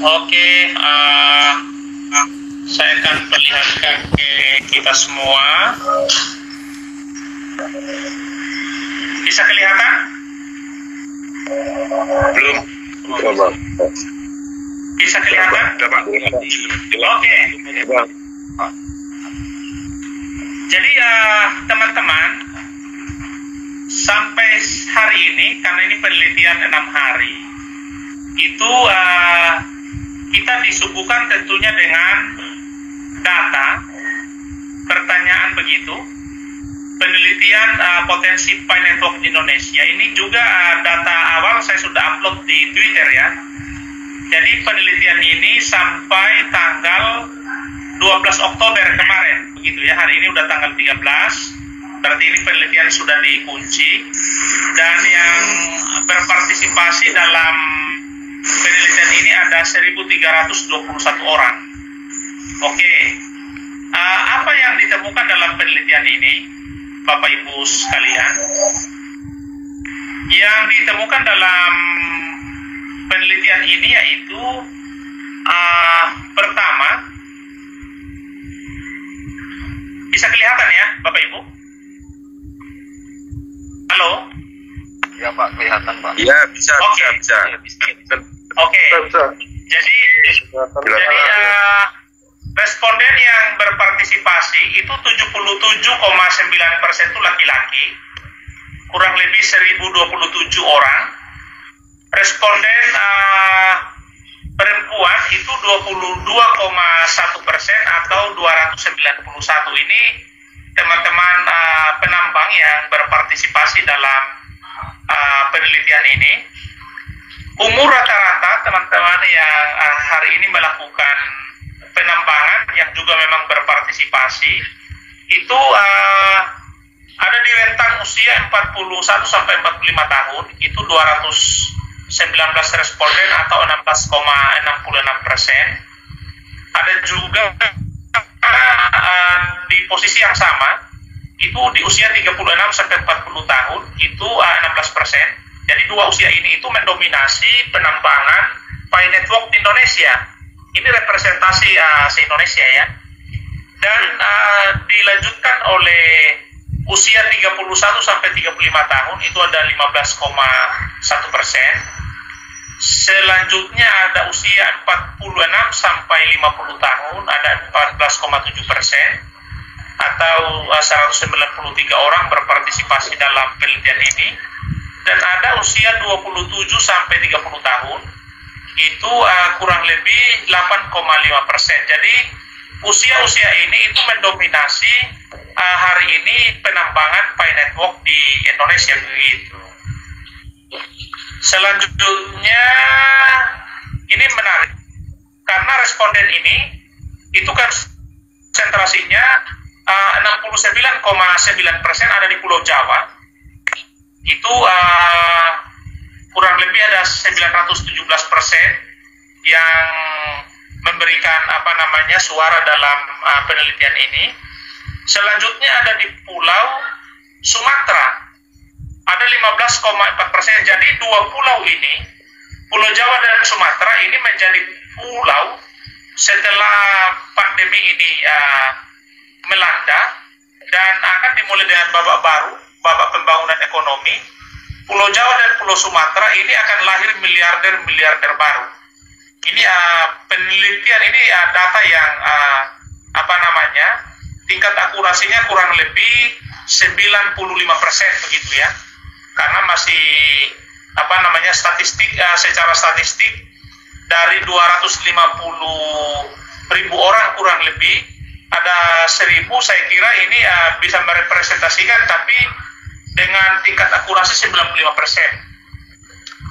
Oke, saya akan perlihatkan ke kita semua. Bisa kelihatan? Belum. Bisa kelihatan? Oke. Jadi teman-teman, sampai hari ini, karena ini penelitian 6 hari, itu kita disuguhkan tentunya dengan data, pertanyaan begitu, penelitian potensi Pi Network di Indonesia. Ini juga data awal saya sudah upload di Twitter ya. Jadi penelitian ini sampai tanggal 12 Oktober kemarin, begitu ya. Hari ini udah tanggal 13, berarti ini penelitian sudah dikunci, dan yang berpartisipasi dalam penelitian ini ada 1.321 orang. Oke, apa yang ditemukan dalam penelitian ini, Bapak Ibu sekalian? Yang ditemukan dalam penelitian ini yaitu pertama, bisa kelihatan ya Bapak Ibu? Halo? Ya Pak, kelihatan Pak. Iya, bisa. Oke. Jadi responden yang berpartisipasi itu 77,9% itu laki-laki, kurang lebih 1.027 orang. Responden perempuan itu 22,1% atau 291. Ini teman-teman penambang yang berpartisipasi dalam penelitian ini. Umur rata-rata teman-teman yang hari ini melakukan penambangan yang juga memang berpartisipasi itu ada di rentang usia 41 sampai 45 tahun, itu 219 responden atau 16,66%. Ada juga di posisi yang sama, itu di usia 36 sampai 40 tahun, itu 16%. Jadi dua usia ini itu mendominasi penambangan Pi Network di Indonesia. Ini representasi se-Indonesia ya. Dan dilanjutkan oleh usia 31 sampai 35 tahun, itu ada 15,1%. Selanjutnya ada usia 46 sampai 50 tahun, ada 14,7%. Atau 193 orang berpartisipasi dalam penelitian ini. Dan ada usia 27 sampai 30 tahun, itu kurang lebih 8,5%. Jadi usia-usia ini itu mendominasi hari ini penambangan Pi Network di Indonesia begitu. Selanjutnya ini menarik karena responden ini itu kan konsentrasinya 69,9% ada di Pulau Jawa. Itu kurang lebih ada 917% yang memberikan suara dalam penelitian ini. Selanjutnya ada di Pulau Sumatera, ada 15,4%. Jadi dua pulau ini, Pulau Jawa dan Sumatera ini menjadi pulau setelah pandemi ini melanda dan akan dimulai dengan babak baru, babak pembangunan ekonomi. Pulau Jawa dan Pulau Sumatera ini akan lahir miliarder baru. Ini penelitian ini data yang tingkat akurasinya kurang lebih 95% begitu ya. Karena masih secara statistik dari 250.000 orang kurang lebih ada 1.000, saya kira ini bisa merepresentasikan, tapi dengan tingkat akurasi 95%.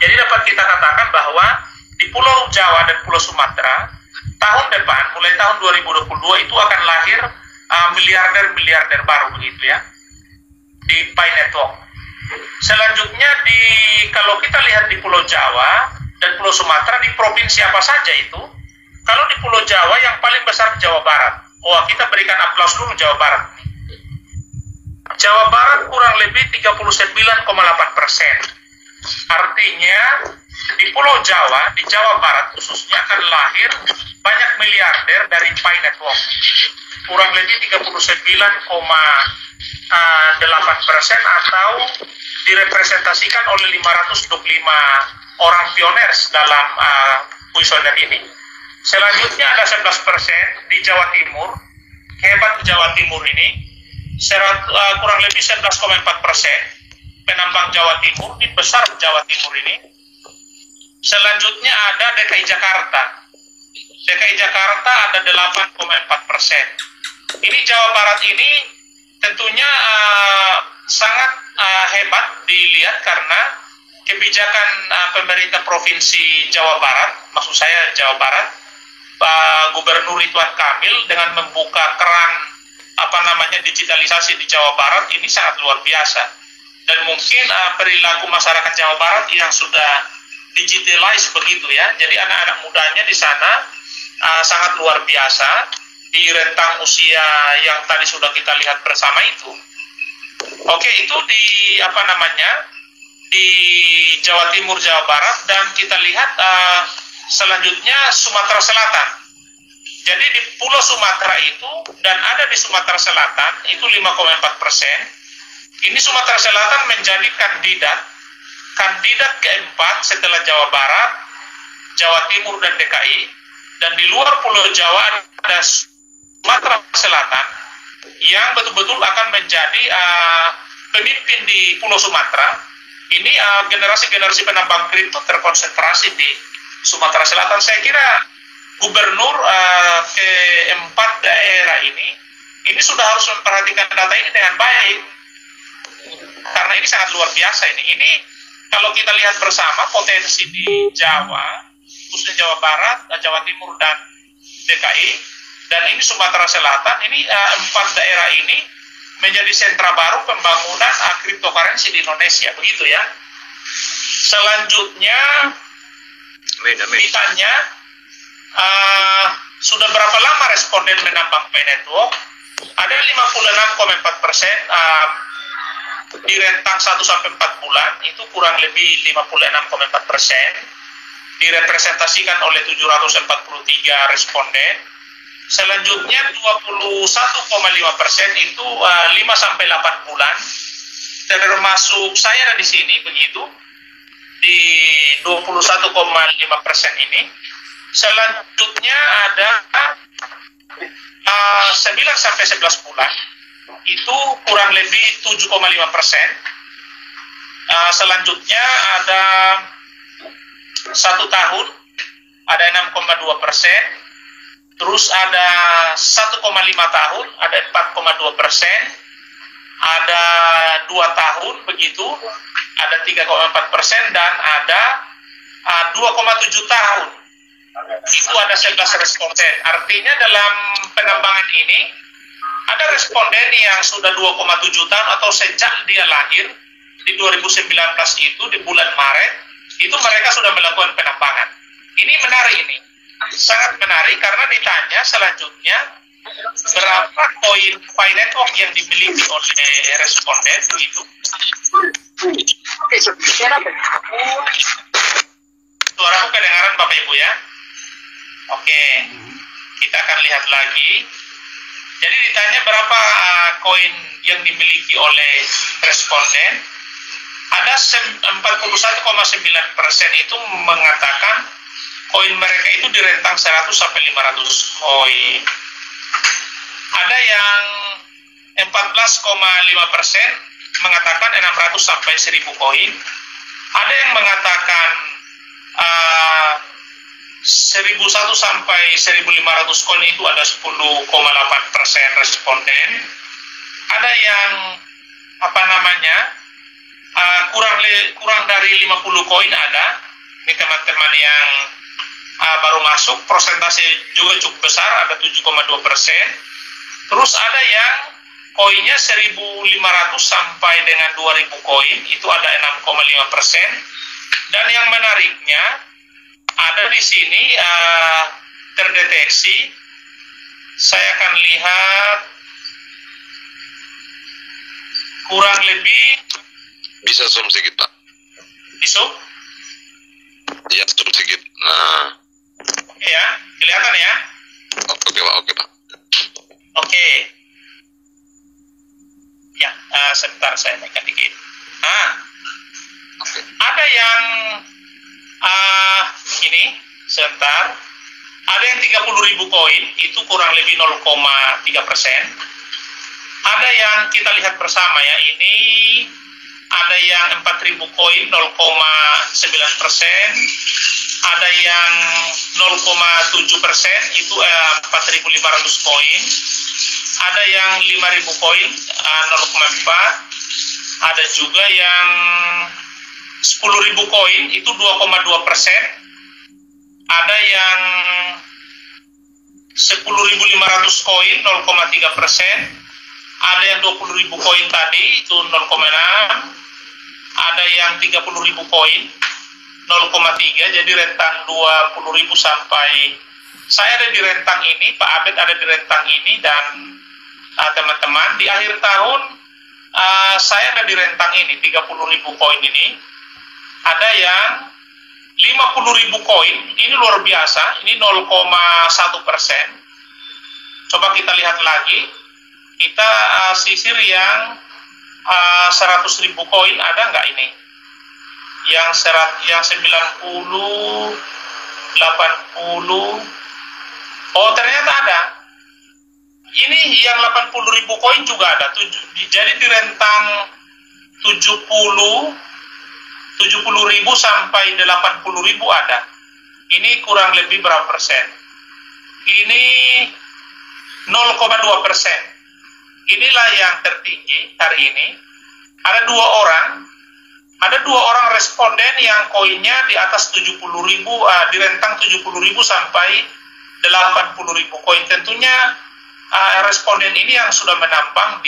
Jadi dapat kita katakan bahwa di Pulau Jawa dan Pulau Sumatera tahun depan, mulai tahun 2022 itu akan lahir miliarder baru begitu ya di Pi Network. Selanjutnya kalau kita lihat di Pulau Jawa dan Pulau Sumatera, di provinsi apa saja itu? Kalau di Pulau Jawa yang paling besar Jawa Barat. Kita berikan aplaus dulu Jawa Barat. Jawa Barat kurang lebih 39,8%. Artinya di Pulau Jawa, di Jawa Barat khususnya akan lahir banyak miliarder dari Pi Network. Kurang lebih 39,8% atau direpresentasikan oleh 525 orang pioners dalam kuesioner ini. Selanjutnya ada 11% di Jawa Timur. Hebat Jawa Timur ini, kurang lebih 11,4% penambang Jawa Timur, ini besar Jawa Timur ini. Selanjutnya ada DKI Jakarta. DKI Jakarta ada 8,4%. Ini Jawa Barat ini tentunya sangat hebat dilihat karena kebijakan pemerintah Provinsi Jawa Barat, maksud saya Jawa Barat, Pak Gubernur Ridwan Kamil dengan membuka keran digitalisasi di Jawa Barat ini sangat luar biasa. Dan mungkin perilaku masyarakat Jawa Barat yang sudah digitalize begitu ya. Jadi anak-anak mudanya di sana sangat luar biasa di rentang usia yang tadi sudah kita lihat bersama itu. Oke, itu di di Jawa Timur, Jawa Barat, dan kita lihat selanjutnya Sumatera Selatan. Jadi di Pulau Sumatera itu dan ada di Sumatera Selatan itu 5,4%. Ini Sumatera Selatan menjadi kandidat keempat setelah Jawa Barat, Jawa Timur dan DKI. Dan di luar Pulau Jawa ada Sumatera Selatan yang betul-betul akan menjadi pemimpin di Pulau Sumatera. Ini generasi-generasi penambang kripto terkonsentrasi di Sumatera Selatan. Saya kira gubernur keempat daerah ini sudah harus memperhatikan data ini dengan baik, karena ini sangat luar biasa ini. Ini kalau kita lihat bersama potensi di Jawa, khususnya Jawa Barat, Jawa Timur dan DKI, dan ini Sumatera Selatan, ini empat daerah ini menjadi sentra baru pembangunan cryptocurrency di Indonesia, begitu ya. Selanjutnya ditanya sudah berapa lama responden menambang Pi Network? Ada 56,4% di rentang 1-4 bulan, itu kurang lebih 56,4%, direpresentasikan oleh 743 responden. Selanjutnya 21,5% itu 5-8 bulan, termasuk saya ada di sini begitu, di 21,5% ini. Selanjutnya ada 9-11 bulan, itu kurang lebih 7,5%. Selanjutnya ada 1 tahun, ada 6,2%. Terus ada 1,5 tahun, ada 4,2%. Ada 2 tahun begitu, ada 3,4%, dan ada 2,7 tahun. Itu ada 11 responden. Artinya dalam penambangan ini ada responden yang sudah 2,7 tahun atau sejak dia lahir di 2019 itu di bulan Maret itu mereka sudah melakukan penambangan. Ini menarik ini. Sangat menarik karena ditanya selanjutnya berapa koin Pi Network yang dimiliki oleh responden itu. Suaraku kedengaran Bapak Ibu ya? Oke, kita akan lihat lagi. Jadi ditanya berapa koin yang dimiliki oleh responden. Ada 41,9% itu mengatakan koin mereka itu di rentang 100-500 koin. Ada yang 14,5% mengatakan 600-1000 koin. Ada yang mengatakan 1.001 sampai 1.500 koin, itu ada 10,8% responden. Ada yang kurang dari 50 koin ada. Ini teman-teman yang baru masuk, persentase juga cukup besar, ada 7,2%. Terus ada yang koinnya 1.500 sampai dengan 2.000 koin, itu ada 6,5%. Dan yang menariknya ada di sini terdeteksi, saya akan lihat kurang lebih, bisa zoom sedikit Pak. Zoom? Ya, zoom sedikit. Nah, Oke. ya, kelihatan ya? Oke Pak, oke Pak. Oke. Ya, sebentar saya naikkan dikit. Nah, Oke. ada yang ini, sebentar. Ada yang 30.000 koin, itu kurang lebih 0,3%. Ada yang kita lihat bersama ya, ini ada yang 4.000 koin 0,9%, ada yang 0,7%, itu 4.500 koin, ada yang 5.000 koin 0,4%, ada juga yang 10.000 koin itu 2,2%, ada yang 10.500 koin 0,3%, ada yang 20.000 koin tadi itu 0,6%, ada yang 30.000 koin 0,3%, jadi rentang 20.000 sampai saya ada di rentang ini, Pak Abed ada di rentang ini, dan teman-teman di akhir tahun saya ada di rentang ini 30.000 koin ini. Ada yang 50.000 koin, ini luar biasa, ini 0,1%. Coba kita lihat lagi, kita sisir yang 100.000 koin, ada nggak ini? Yang 90, 80, oh ternyata ada. Ini yang 80.000 koin juga ada, jadi di rentang 70.000 sampai 80.000 ada. Ini kurang lebih berapa persen? Ini 0,2%. Inilah yang tertinggi hari ini. Ada dua orang responden yang koinnya di atas 70.000, di rentang 70.000 sampai 80.000 koin. Tentunya responden ini yang sudah menambang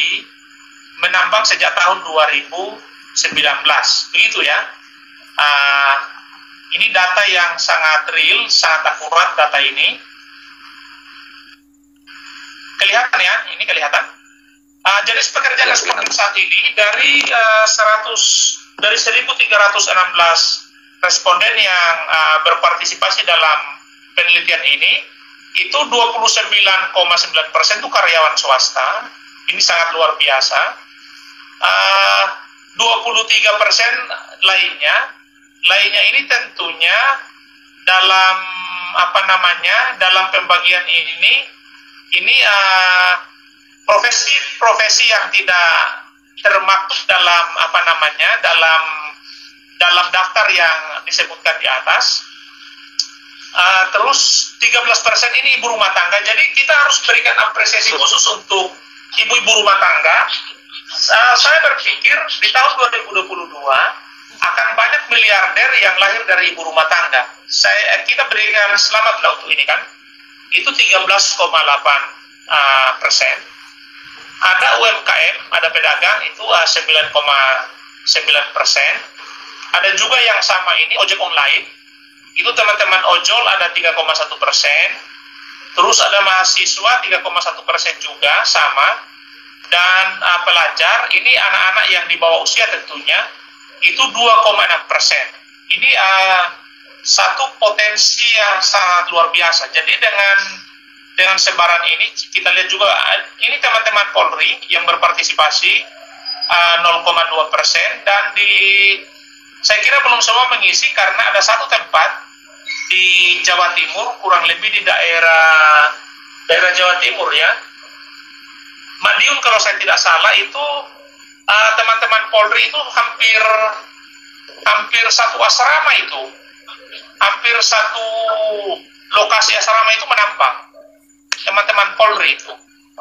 sejak tahun 2019, begitu ya. Ini data yang sangat real, sangat akurat data ini. Kelihatan ya, ini kelihatan. Jenis pekerja responden saat ini dari 1.316 responden yang berpartisipasi dalam penelitian ini, itu 29,9% itu karyawan swasta. Ini sangat luar biasa. 23% lainnya ini tentunya dalam dalam pembagian ini profesi yang tidak termaktub dalam dalam daftar yang disebutkan di atas. Terus 13% ini ibu rumah tangga. Jadi kita harus berikan apresiasi khusus untuk ibu-ibu rumah tangga. Saya berpikir di tahun 2022 akan banyak miliarder yang lahir dari ibu rumah tangga. Kita berikan selamat lah untuk ini kan. Itu 13,8%. Ada UMKM, ada pedagang itu 9,9%. Ada juga yang sama ini ojek online. Itu teman-teman ojol ada 3,1%. Terus ada mahasiswa 3,1% juga sama. Dan pelajar, ini anak-anak yang di bawah usia tentunya, itu 2,6%. Ini satu potensi yang sangat luar biasa. Jadi dengan sebaran ini, kita lihat juga, ini teman-teman Polri yang berpartisipasi 0,2%, dan saya kira belum semua mengisi karena ada satu tempat di Jawa Timur, kurang lebih di daerah Jawa Timur ya, Madiun kalau saya tidak salah, itu teman-teman Polri itu hampir satu asrama itu, hampir satu lokasi asrama itu menambang teman-teman Polri itu.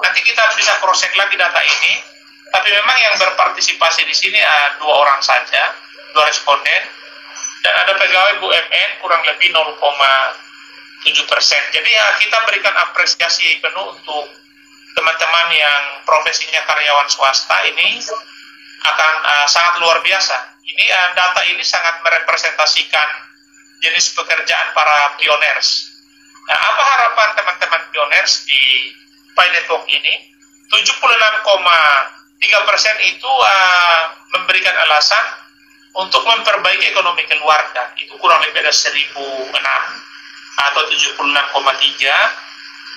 Nanti kita bisa cross check lagi data ini, tapi memang yang berpartisipasi di sini 2 orang saja, 2 responden, dan ada pegawai BUMN kurang lebih 0,7%. Jadi kita berikan apresiasi penuh untuk teman-teman yang profesinya karyawan swasta ini akan sangat luar biasa. Ini data ini sangat merepresentasikan jenis pekerjaan para pioners. Nah, apa harapan teman-teman pioners di Pi Network ini? 76,3% itu memberikan alasan untuk memperbaiki ekonomi keluarga. Itu kurang lebih ada 1.006. atau 76,3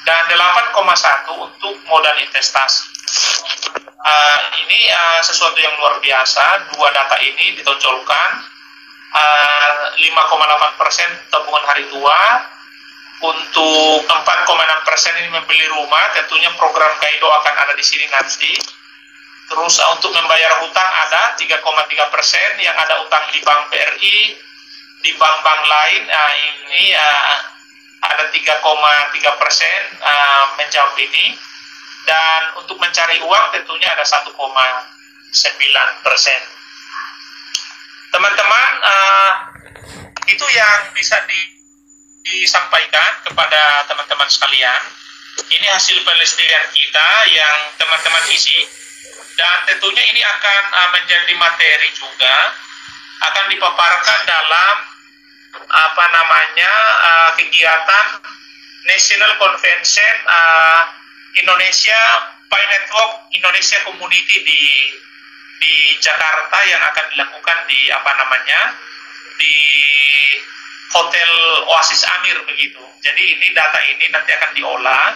dan 8,1 untuk modal investasi. Ini sesuatu yang luar biasa. Dua data ini ditonjolkan. 5,8% tabungan hari tua. Untuk 4,6% ini membeli rumah. Tentunya program Kaido akan ada di sini nanti. Terus untuk membayar hutang ada 3,3%, yang ada utang di Bank BRI, di bank-bank lain. Ini ada 3,3% menjawab ini. Dan untuk mencari uang tentunya ada 1,9%. Teman-teman, itu yang bisa disampaikan kepada teman-teman sekalian. Ini hasil penelitian kita yang teman-teman isi. Dan tentunya ini akan menjadi materi juga, akan dipaparkan dalam kegiatan National Convention Indonesia Pi Network Indonesia Community di Jakarta yang akan dilakukan di di Hotel Oasis Amir begitu. Jadi ini data ini nanti akan diolah